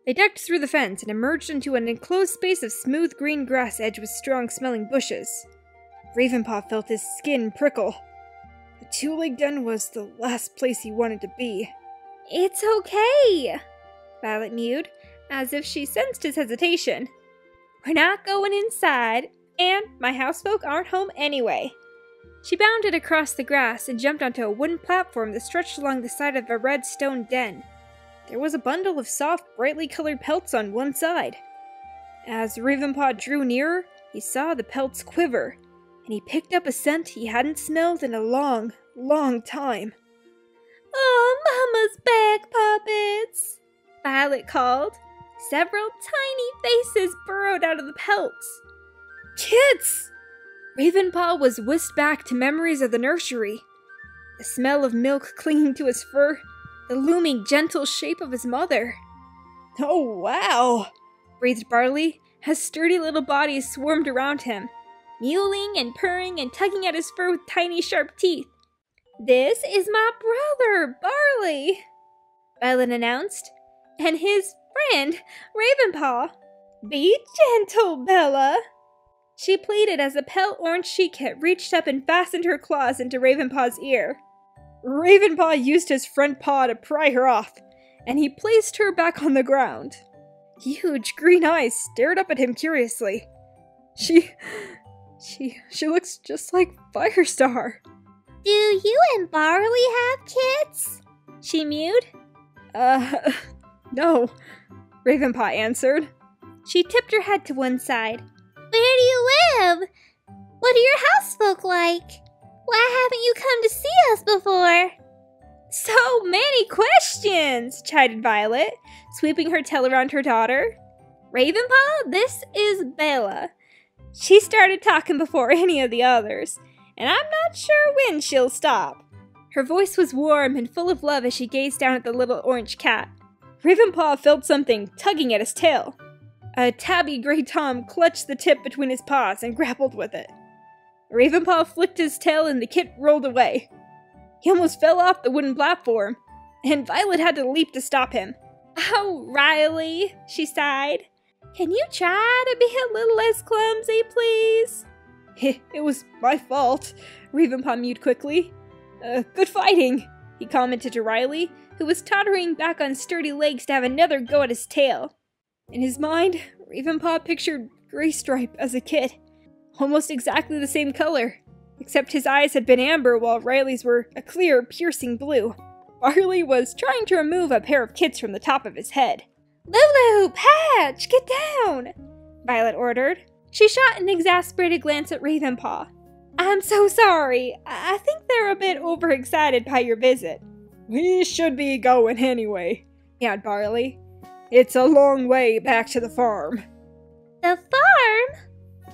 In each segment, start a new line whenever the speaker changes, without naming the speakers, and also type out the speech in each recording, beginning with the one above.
They ducked through the fence and emerged into an enclosed space of smooth green grass edged with strong-smelling bushes. Ravenpaw felt his skin prickle. The two-leg den was the last place he wanted to be. "It's okay," Violet mewed, as if she sensed his hesitation. "We're not going inside, and my housefolk aren't home anyway." She bounded across the grass and jumped onto a wooden platform that stretched along the side of a red stone den. There was a bundle of soft, brightly colored pelts on one side. As Ravenpaw drew nearer, he saw the pelts quiver, and he picked up a scent he hadn't smelled in a long, long time. "Oh, Mama's back, puppets!" Violet called. Several tiny faces burrowed out of the pelts. "Kids!" Ravenpaw was whisked back to memories of the nursery. The smell of milk clinging to his fur, the looming gentle shape of his mother. "Oh, wow!" breathed Barley, as sturdy little bodies swarmed around him, mewling and purring and tugging at his fur with tiny sharp teeth. "This is my brother, Barley," Violet announced, "and his friend, Ravenpaw. Be gentle, Bella," she pleaded as a pale orange she-cat reached up and fastened her claws into Ravenpaw's ear. Ravenpaw used his front paw to pry her off, and he placed her back on the ground. Huge green eyes stared up at him curiously. She looks just like Firestar.
"Do you and Barley have kids?" she mewed.
No," Ravenpaw answered. She tipped her head to one side.
"Where do you live? What do your housefolk like? Why haven't you come to see us before?"
"So many questions," chided Violet, sweeping her tail around her daughter. "Ravenpaw, this is Bella. She started talking before any of the others, and I'm not sure when she'll stop." Her voice was warm and full of love as she gazed down at the little orange cat. Ravenpaw felt something tugging at his tail. A tabby gray tom clutched the tip between his paws and grappled with it. Ravenpaw flicked his tail and the kit rolled away. He almost fell off the wooden platform, and Violet had to leap to stop him. "Oh, Riley," she sighed. "Can you try to be a little less clumsy, please?" It was my fault," Ravenpaw mewed quickly. Good fighting," he commented to Riley, who was tottering back on sturdy legs to have another go at his tail. In his mind, Ravenpaw pictured Graystripe as a kid, almost exactly the same color, except his eyes had been amber while Riley's were a clear, piercing blue. Barley was trying to remove a pair of kits from the top of his head. "Lulu, Patch, get down!" Violet ordered. She shot an exasperated glance at Ravenpaw. "I'm so sorry. I think they're a bit overexcited by your visit." "We should be going anyway," meowed Barley. "It's a long way back to the farm."
"The farm?"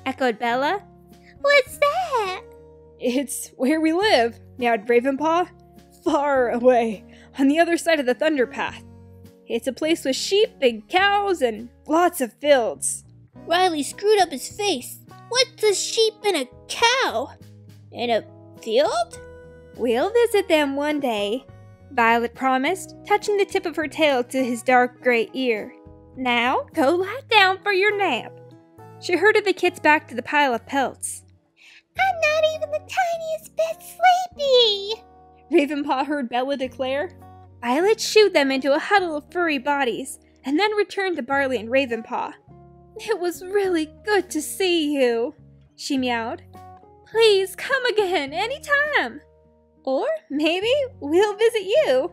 echoed Bella. "What's that?"
"It's where we live," meowed Ravenpaw. "Far away, on the other side of the Thunder Path. It's a place with sheep and cows and lots of fields."
Riley screwed up his face. "What's a sheep and a cow? In a field?"
"We'll visit them one day," Violet promised, touching the tip of her tail to his dark gray ear. "Now, go lie down for your nap." She herded the kits back to the pile of pelts.
"I'm not even the tiniest bit sleepy,"
Ravenpaw heard Bella declare. Violet shooed them into a huddle of furry bodies, and then returned to Barley and Ravenpaw. "It was really good to see you," she meowed. "Please come again anytime. Or maybe we'll visit you."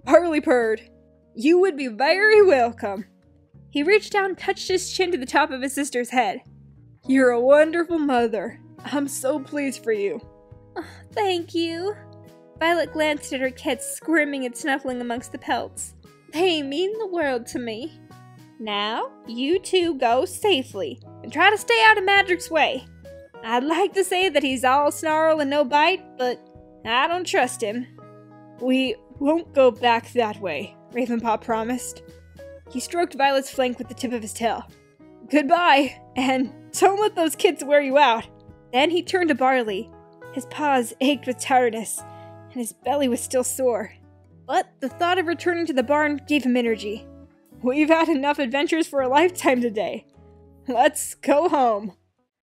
Barley purred. "You would be very welcome." He reached down and touched his chin to the top of his sister's head. "You're a wonderful mother. I'm so pleased for you." "Oh, thank you." Violet glanced at her kits, squirming and snuffling amongst the pelts. "They mean the world to me. Now, you two go safely, and try to stay out of Madric's way. I'd like to say that he's all snarl and no bite, but I don't trust him." "We won't go back that way," Ravenpaw promised. He stroked Violet's flank with the tip of his tail. "Goodbye, and don't let those kids wear you out." Then he turned to Barley. His paws ached with tiredness, and his belly was still sore. But the thought of returning to the barn gave him energy. We've had enough adventures for a lifetime today. Let's go home.